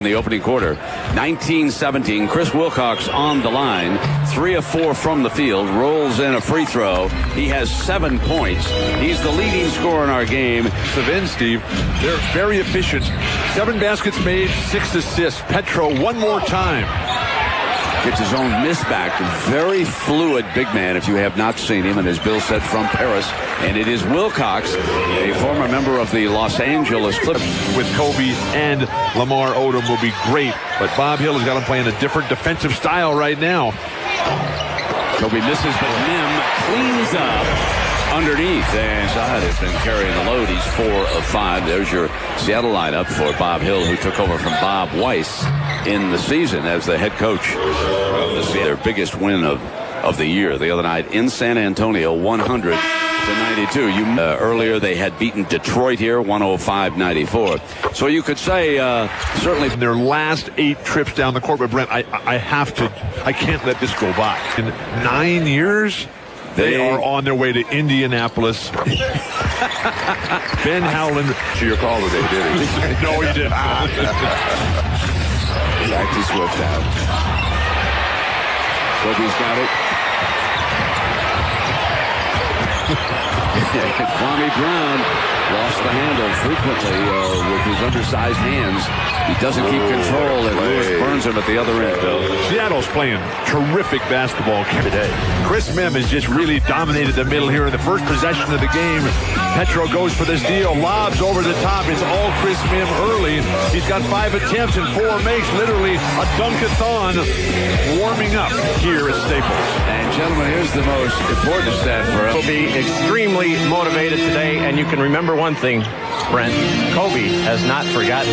The opening quarter, 19-17. Chris Wilcox on the line, 3 of 4 from the field, rolls in a free throw. He has 7 points. He's the leading scorer in our game. The end, Steve, they're very efficient. 7 baskets made, 6 assists. Petro one more time. Gets his own miss back. Very fluid big man, if you have not seen him, and as Bill said, from Paris. And it is Wilcox, a former member of the Los Angeles Clippers. With Kobe and Lamar Odom will be great, but Bob Hill has got him playing a different defensive style right now. Kobe misses, but Mihm cleans up underneath. And Zahid has been carrying the load. He's 4 of 5. There's your Seattle lineup for Bob Hill, who took over from Bob Weiss in the season as the head coach of the Seattle. Their biggest win of the year the other night in San Antonio, 100-92. Earlier they had beaten Detroit here, 105-94. So you could say certainly their last 8 trips down the court. But Brent, I can't let this go by. In 9 years, they are on their way to Indianapolis. Ben Howland. To your call today, did he? No, he didn't. Practice Swift out. Kobe's got it. Kwame Brown lost the handle frequently with his undersized hands. He doesn't keep control, and Lewis burns him at the other end. Seattle's playing terrific basketball today. Chris Mihm has just really dominated the middle here in the first possession of the game. Petro goes for the steal, lobs over the top. It's all Chris Mihm early. He's got 5 attempts and 4 makes. Literally a dunk-a-thon warming up here at Staples. And gentlemen, here's the most important stat for us. Will be extremely motivated today, and you can remember one thing, Brent. Kobe has not forgotten.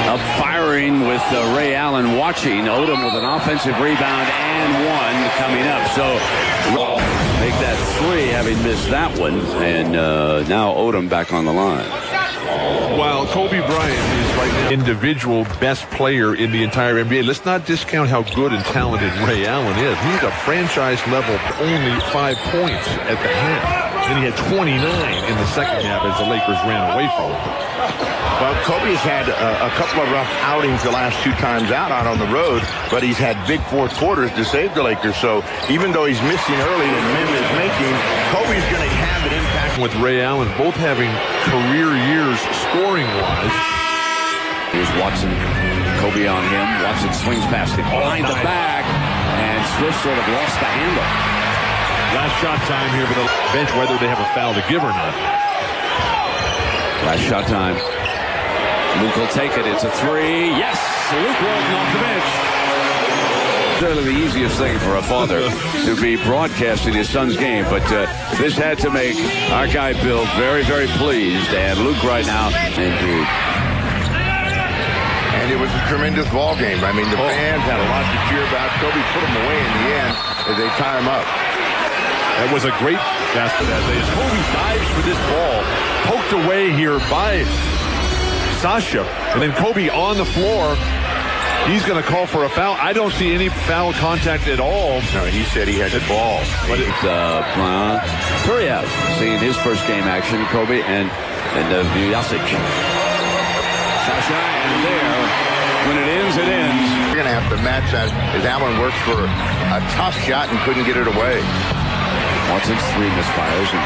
Up firing with R.Allen watching. Odom with an offensive rebound and 1 coming up. So make that 3, having missed that one. And now Odom back on the line. While Kobe Bryant is right now individual best player in the entire NBA, let's not discount how good and talented R.Allen is. He's a franchise level, only 5 points at the half. And he had 29 in the second half as the Lakers ran away from him. Well, Kobe's had a couple of rough outings the last 2 times out on the road, but he's had big fourth quarters to save the Lakers. So even though he's missing early and Mihm is making, Kobe's going to have an impact. With R.Allen both having career years scoring-wise. Here's Watson. Kobe on him. Watson swings past him behind the back, and Swift sort of lost the handle. Last shot time here for the bench, whether they have a foul to give or not. Last shot time. Luke will take it. It's a 3. Yes! Luke Walton off the bench. Certainly the easiest thing for a father to be broadcasting his son's game, but this had to make our guy Bill very, very pleased. And Luke right now. Indeed. And it was a tremendous ball game. I mean, the fans had a lot to cheer about. Kobe put them away in the end as they tie him up. That was a great basket as Kobe dives for this ball. Poked away here by Sasha. And then Kobe on the floor. He's going to call for a foul. I don't see any foul contact at all. No, he said he had the ball. But it's Kuriev seeing his first game action. Kobe and Vujasic. Sasha, and there. When it ends, it ends. You're going to have to match that as Allen works for a tough shot and couldn't get it away. Watson's 3 misfires, and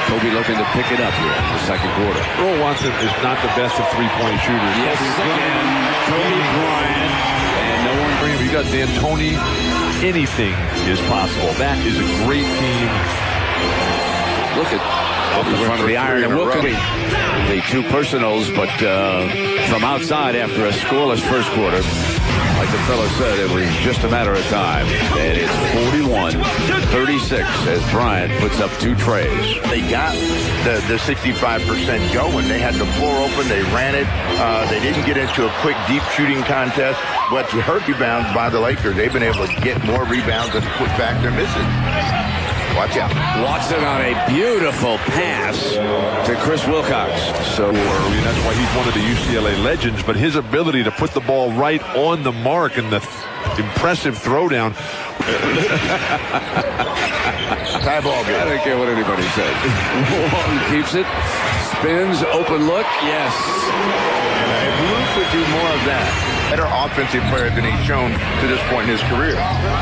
Kobe looking to pick it up here in the second quarter. Earl Watson is not the best of 3-point shooters. Yes, again, Kobe Bryant, and no one. You got D'Antoni. Anything is possible. That is a great team. Look at the front of the iron, and Wilcox. The 2 personals, but from outside after a scoreless first quarter. Like the fellow said, it was just a matter of time. And it's 41-36 as Bryant puts up 2 trays. They got the 65% going. They had the floor open. They ran it. They didn't get into a quick, deep shooting contest. But hurt rebounds by the Lakers. They've been able to get more rebounds and put back their misses. Watch out. Watson on a beautiful pass to Chris Wilcox. So that's why he's one of the UCLA legends, but his ability to put the ball right on the mark and the impressive throwdown. Tie ball game. I don't care what anybody says. Walton keeps it. Spins, open look. Yes. And a do more of that. Better offensive player than he's shown to this point in his career.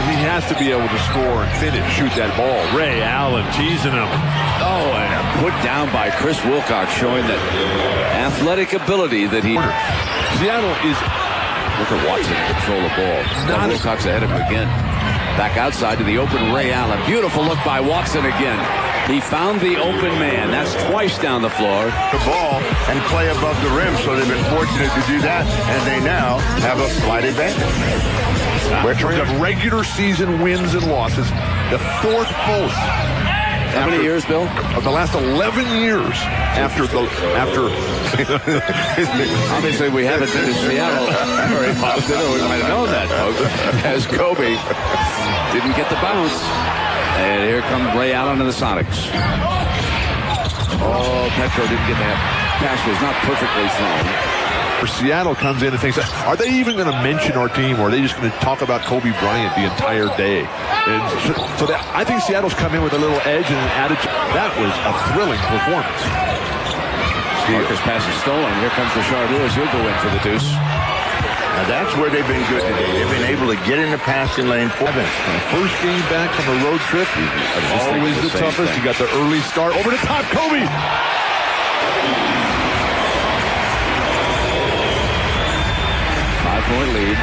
He has to be able to score and finish, shoot that ball. R.Allen teasing him. Oh, and a put down by Chris Wilcox, showing that athletic ability that he... Seattle is... Look at Watson control the ball. Now Wilcox ahead of him again. Back outside to the open R.Allen. Beautiful look by Watson again. He found the open man. That's twice down the floor. The ball and play above the rim, so they've been fortunate to do that, and they now have a slight advantage. In terms of regular season wins and losses, the fourth most. How many years, Bill? Of the last 11 years after Obviously, we haven't been to Seattle very often, or we might have known that, folks, as Kobe didn't get the bounce. And here comes R.Allen and the Sonics. Oh, Petro didn't get that. Pass was not perfectly thrown. Seattle comes in and thinks, are they even going to mention our team, or are they just going to talk about Kobe Bryant the entire day? And so I think Seattle's come in with a little edge and an attitude. That was a thrilling performance. Marcus pass is stolen. Here comes R.Lewis. He'll go in for the deuce. Now that's where they've been good today. They've been able to get in the passing lane. First game back from a road trip. Always the toughest. You got the early start. Over the top, Kobe. 5-point lead.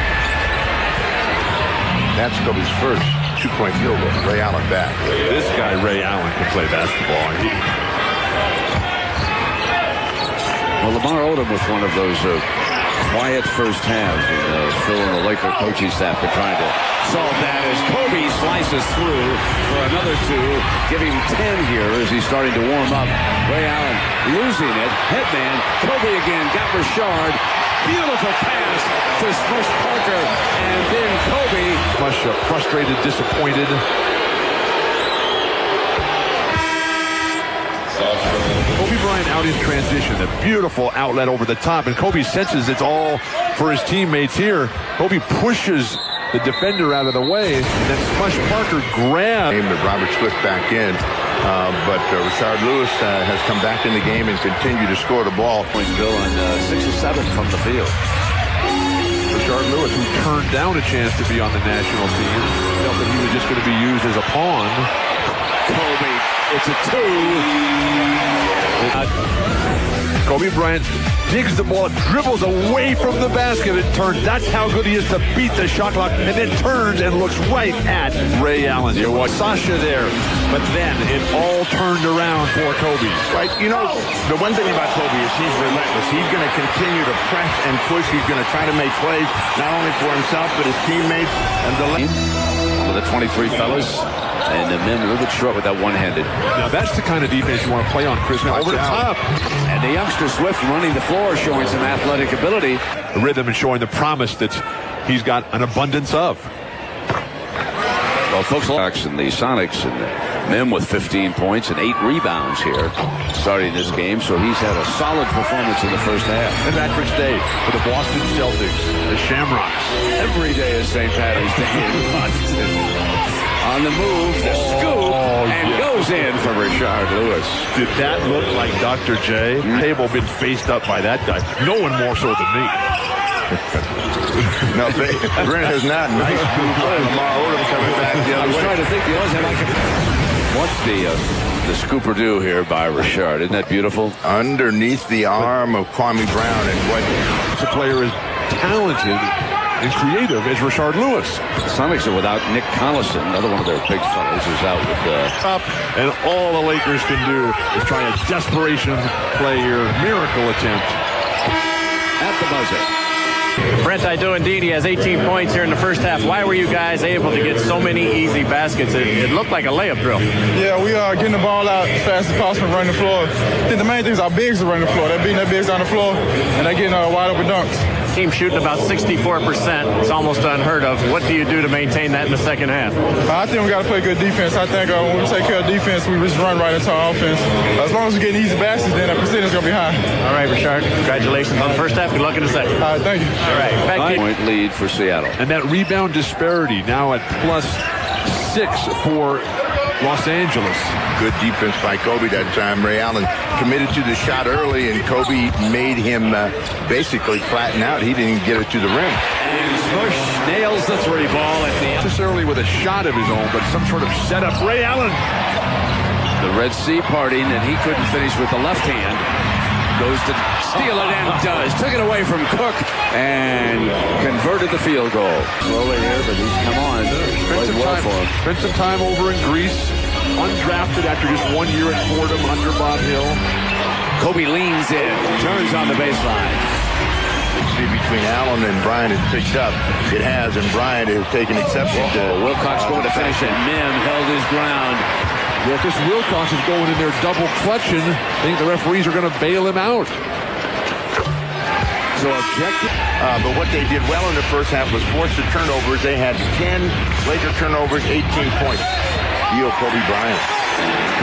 That's Kobe's first 2-point field goal. R.Allen back. This guy, R.Allen, can play basketball. Well, Lamar Odom was one of those quiet first halves, and Phil and the Laker coaching staff are trying to solve that as Kobe slices through for another two, giving 10 here as he's starting to warm up. R.Allen losing it. Headman. Kobe again. Got Richard. Beautiful pass to Smush Parker, and then Kobe. Much frustrated, disappointed. Kobe Bryant out in transition, a beautiful outlet over the top, and Kobe senses it's all for his teammates here. Kobe pushes the defender out of the way, and then Smush Parker grabs. Robert Swift back in, but R.Lewis has come back in the game and continued to score the ball. Point Bill on 6 or 7 from the field. R.Lewis, who turned down a chance to be on the national team, felt that he was just going to be used as a pawn. Kobe, it's a 2. Kobe Bryant digs the ball, dribbles away from the basket, and turns. That's how good he is to beat the shot clock, and then turns and looks right at R.Allen. You watch Sasha there, but then it all turned around for Kobe. Right, you know, the one thing about Kobe is he's relentless. He's going to continue to press and push. He's going to try to make plays, not only for himself, but his teammates. And One of the 23 fellas. And the Mihm a little bit short with that one-handed. Now that's the kind of defense you want to play on, Chris. Now over the top. And the youngster Swift running the floor, showing some athletic ability. The rhythm and showing the promise that he's got an abundance of. Well, folks, and the Sonics and Mihm with 15 points and 8 rebounds here starting this game. So he's had a solid performance in the first half. And Patrick's Day for the Boston Celtics, the Shamrocks. Every day is St. Patty's Day in Boston. On the move, the scoop, and goes in for R.Lewis. Did that look like Dr. J? Table been faced up by that guy. No one more so than me. No, Brent has not. Nice move by Lamar Odom coming back the other way. I was trying to think the others had like what's the scooper do here by Richard? Isn't that beautiful? Underneath the arm of Kwame Brown, and what the player is talented and creative as R.Lewis. The Sonics are without Nick Collison, another one of their big fellows, who's out with up, and all the Lakers can do is try a desperation play here, miracle attempt at the buzzer. Brent, I do indeed. He has 18 points here in the first half. Why were you guys able to get so many easy baskets? It looked like a layup drill. Yeah, we are getting the ball out as fast as possible and running the floor. I think the main thing is our bigs are running the floor. They're beating their bigs on the floor, and they're getting wide open dunks. Team shooting about 64%. It's almost unheard of. What do you do to maintain that in the second half? I think we got to play good defense. I think when we take care of defense, we just run right into our offense. As long as we're getting easy baskets, then the percentage is going to be high. All right, Richard. Congratulations on the first half. Good luck in the second. All right, thank you. All right, back 9-point lead for Seattle. And that rebound disparity now at +6 for Los Angeles. Good defense by Kobe that time. R.Allen committed to the shot early, and Kobe made him basically flatten out. He didn't get it to the rim. And Smush nails the three ball at the Not necessarily with a shot of his own, but some sort of setup. R.Allen. The Red Sea parting, and he couldn't finish with the left hand. Goes to steal it and does. Took it away from Cook and converted the field goal. Slowly here, but he's come on. Spent some time over in Greece. Undrafted after just 1 year at Fordham under Bob Hill. Kobe leans in, turns on the baseline. See, between Allen and Bryant has picked up. It has, and Bryant has taken exception to Wilcox going to finish it. Mihm held his ground. Well, this Wilcox is going in there double clutching. I think the referees are going to bail him out. So objective. But what they did well in the first half was force the turnovers. They had 10 Laker turnovers, 18 points. Deal Kobe Bryant.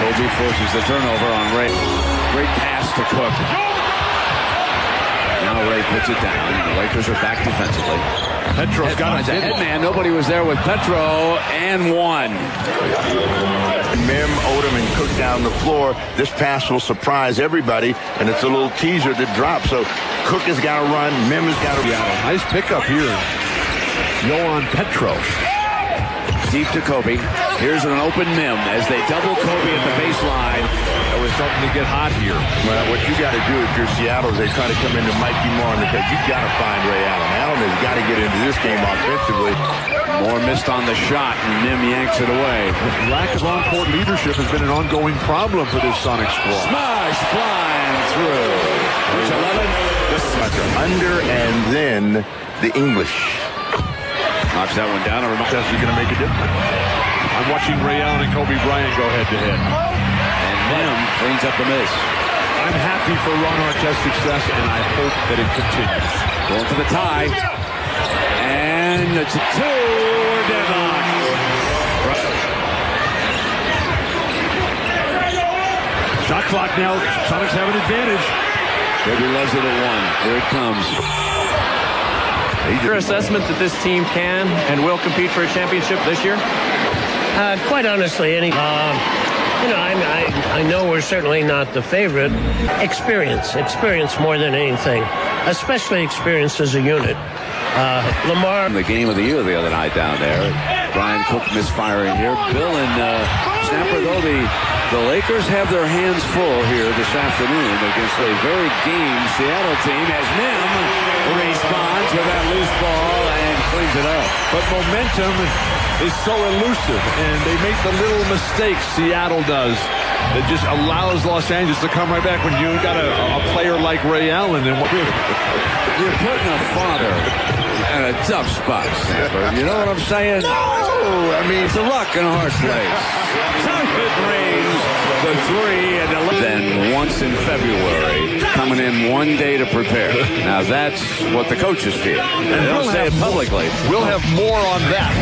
Kobe forces the turnover on Ray. Great pass to Cook. Now Ray puts it down. The Lakers are back defensively. Petro's got a headman. Nobody was there with Petro, and one. Mihm, Odom, and Cook down the floor. This pass will surprise everybody, and it's a little teaser that drops. So Cook has got to run. Mihm has got to be out. Nice pickup here. Yohan Petro. Deep to Kobe. Here's an open Mihm as they double Kobe at the baseline. That was something to get hot here. Well, what you got to do if you're Seattle is they try to come into Mikey Moore because you got to find R.Allen. Allen has got to get into this game offensively. Moore missed on the shot, and Mihm yanks it away. Lack of on-court leadership has been an ongoing problem for this Sonic squad. Smash flying through. There's 11. This is Under and then the English. knocks that one down. That's going to make a difference. I'm watching R.Allen and Kobe Bryant go head-to-head. And Mihm cleans up the miss. I'm happy for Ron Artest's success, and I hope that it continues. Going for the tie. And it's a two. Deadlock. Shot clock now. Sonics have an advantage. Kobe loves it at one. Here it comes. Your assessment that this team can and will compete for a championship this year? Quite honestly, I know we're certainly not the favorite. Experience more than anything, especially experience as a unit. Lamar. The game of the year the other night down there. Brian Cook misfiring here. Bill and Snapper, though, the Lakers have their hands full here this afternoon against a very game Seattle team as Mihm responds with that loose ball and cleans it up. But momentum is so elusive, and they make the little mistakes Seattle does that just allows Los Angeles to come right back when you got a player like R.Allen. And you're putting a father in a tough spot, Snapper. You know what I'm saying? No! I mean, it's a rock and a hard place. It rings the 3 and 11. Then once in February, coming in 1 day to prepare. Now that's what the coaches feel. And they'll say it publicly. We'll have more on that.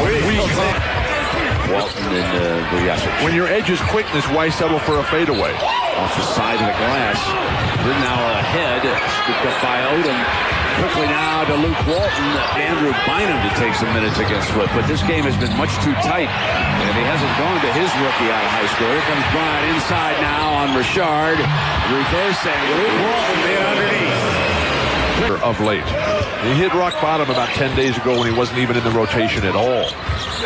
Walton and Wilcox. When your edge is quickness, why settle for a fadeaway? Off the side of the glass. Now ahead. Scooped up by Odom. Quickly now to Luke Walton. Andrew Bynum to take some minutes against Swift. But this game has been much too tight. And he hasn't gone to his rookie out of high school. Here comes Bryant inside now on Richard. Reverse and Luke Walton in underneath. Of late. He hit rock bottom about 10 days ago when he wasn't even in the rotation at all.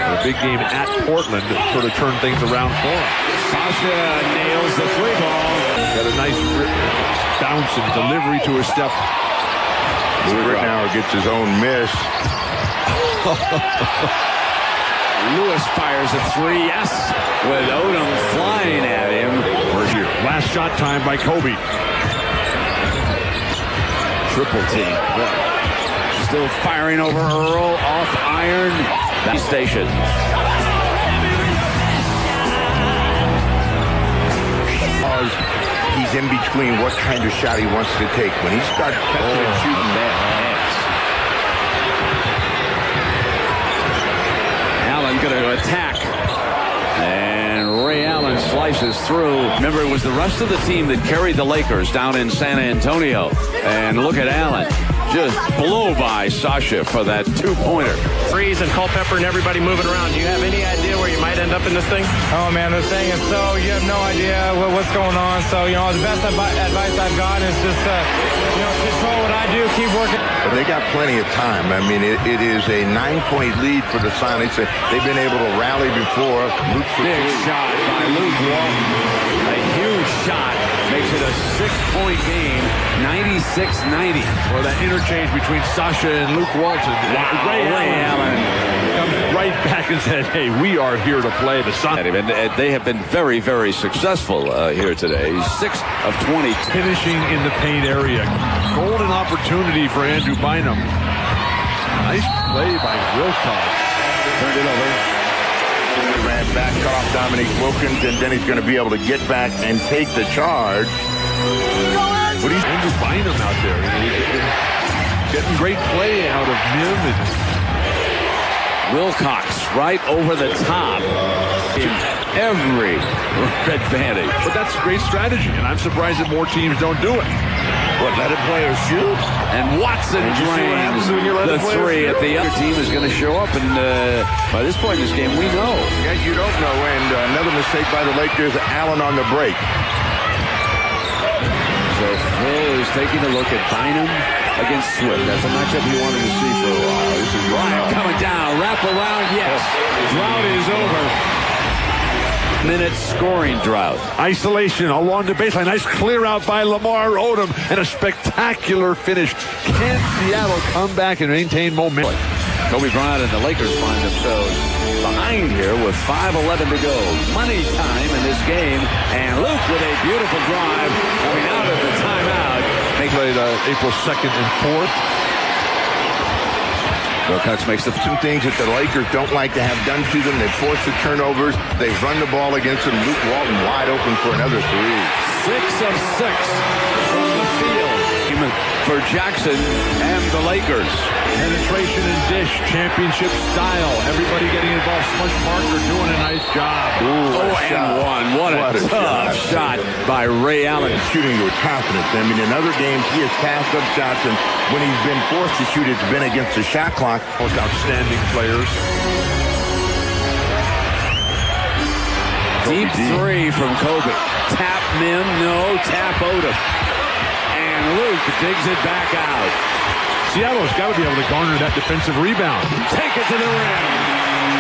A big game at Portland sort of turned things around for him. Sasha nails the 3 ball. Got a nice bounce and delivery to his step. Now gets his own miss. Lewis fires a 3. Yes, with Odom flying at him. Here. Last shot time by Kobe. Triple team. Still firing over Earl off iron. That station. He's in between what kind of shot he wants to take. When he starts catching and shooting that. Allen going to attack. And R.Allen slices through. Remember, it was the rest of the team that carried the Lakers down in San Antonio. And look at Allen. just blow by Sasha for that two-pointer. Freeze and Culpepper and everybody moving around. Do you have any idea where you might end up in this thing? Oh, man, the thing is you have no idea what's going on. So, the best advice I've gotten is just, control what I do, keep working. But they got plenty of time. I mean, it is a 9-point lead for the Sonics. They've been able to rally before. Big shot by Luke Walton. A huge shot. Makes it a 6-point game, 96-90. Or that interchange between Sasha and Luke Walton. Wow, R.Allen comes right back and said, hey, we are here to play the Sonics. And they have been very, very successful here today. 6 of 20. Finishing in the paint area. Golden opportunity for Andrew Mihm. Nice play by Wilcox. Turned it over. Ran back off Dominique Wilkins, and then he's going to be able to get back and take the charge. But he's Andrew Mihm out there. Getting great play out of Mihm. Wilcox right over the top in every advantage. But that's a great strategy, and I'm surprised that more teams don't do it. What, let a player shoot? And Watson drains the three at the other team is going to show up. And by this point in this game, we know. Yeah, you don't know. And another mistake by the Lakers, R.Allen on the break. So Phil is taking a look at Bynum against Swift. That's a matchup he wanted to see for a while. This is Ryan coming down. Wrap around, yes. Drought is over. Minute scoring drought. Isolation along the baseline. Nice clear out by Lamar Odom and a spectacular finish. Can Seattle come back and maintain momentum? Kobe Bryant and the Lakers find themselves behind here with 5:11 to go. Money time in this game. And Luke with a beautiful drive coming out of the timeout. They played April 2nd and 4th. Wilcox makes the Some things that the Lakers don't like to have done to them. They force the turnovers. They run the ball against them. Luke Walton wide open for another three. 6 of 6 from the field for Jackson and the Lakers. Penetration and dish, championship style. Everybody getting involved. Smush Marker doing a nice job. And one. What a tough shot by R.Allen. Shooting with confidence. I mean, in other games, he has passed up shots, and when he's been forced to shoot, it's been against the shot clock. Most outstanding players. Deep three from Kobe. Tap Mihm, no. Tap Odom. And Luke digs it back out. Seattle's got to be able to garner that defensive rebound. Take it to the rim.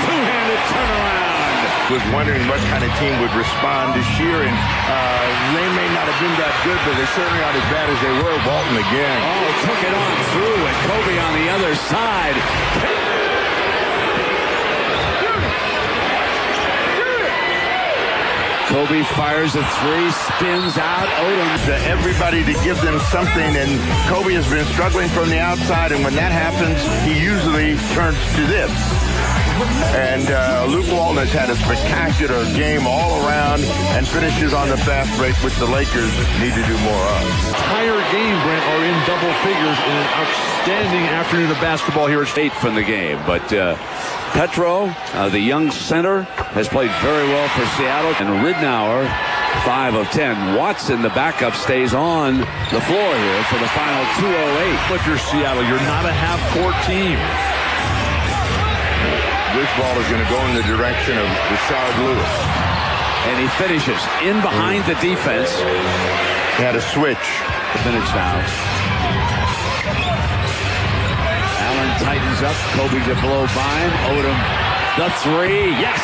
Two-handed turnaround. Was wondering what kind of team would respond to Sheeran. They may not have been that good, but they certainly aren't as bad as they were. Walton again. Oh, took it on through, and Kobe on the other side. Kobe fires a three, spins out. Odom. Everybody to give them something, and Kobe has been struggling from the outside, and when that happens, he usually turns to this. And Luke Walton has had a spectacular game all around and finishes on the fast break, which the Lakers need to do more of. Entire game, Brent, are in double figures in an outstanding afternoon of basketball here at 8 from the game, but Petro, the young center, has played very well for Seattle. And Ridnour, 5 of 10. Watson, the backup, stays on the floor here for the final 2:08. If you're Seattle, you're not a half-court team. This ball is going to go in the direction of R.Lewis. And he finishes in behind the defense. He had a switch. Minutes now. Allen tightens up. Kobe to blow by him. Odom, the three. Yes!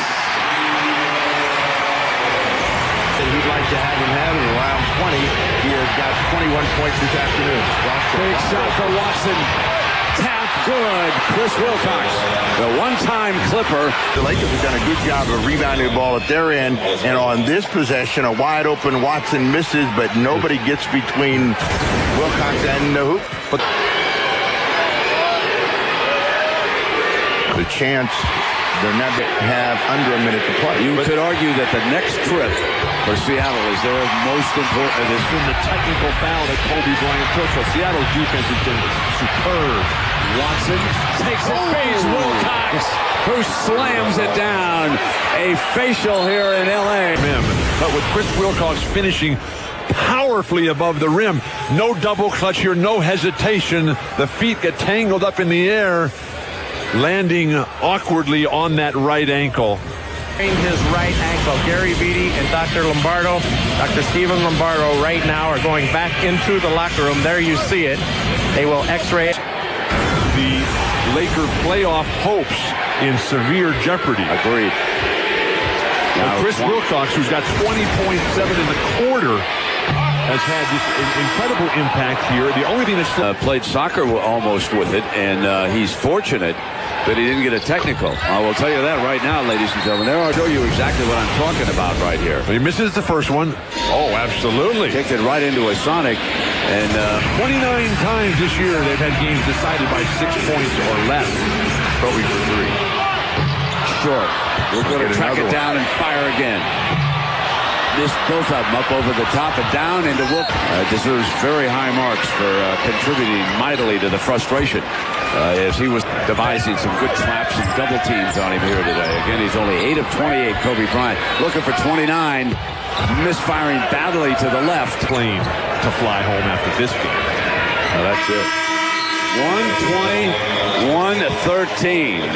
He'd like to have him have it around 20. He has got 21 points this afternoon. Big shot for Watson. Tap good. Chris Wilcox, the one-time Clipper. The Lakers have done a good job of rebounding the ball at their end, and on this possession, a wide-open Watson misses, but nobody gets between Wilcox and the hoop. But the chance they're not going to have under a minute to play. You could argue that the next trip for Seattle is their most important. It's been the technical foul that Kobe Bryant took. So Seattle's defense has been superb. Watson takes it, fades Wilcox, who slams it down. A facial here in L.A. But with Chris Wilcox finishing powerfully above the rim. No double clutch here, no hesitation. The feet get tangled up in the air, landing awkwardly on that right ankle. His right ankle. Gary Beatty and Dr. Lombardo, Dr. Stephen Lombardo right now are going back into the locker room. There you see it. They will x-ray it. The Laker playoff hopes in severe jeopardy. Agreed. Now, Chris Wilcox, who's got 20.7 in the quarter, has had this incredible impact here. The only thing that's played soccer almost with it, and he's fortunate that he didn't get a technical. I will tell you that right now, ladies and gentlemen. There, I'll show you exactly what I'm talking about right here. he misses the first one. Oh, absolutely. Kicked it right into a Sonic, and 29 times this year they've had games decided by 6 points or less. Bogey for three. short. We're going to track it down and fire again. This both of them up over the top and down into Wilcox. Deserves very high marks for contributing mightily to the frustration as he was devising some good traps and double teams on him here today. Again, he's only 8 of 28, Kobe Bryant. Looking for 29. Misfiring badly to the left. Plane to fly home after this game. That's it. 120, 113.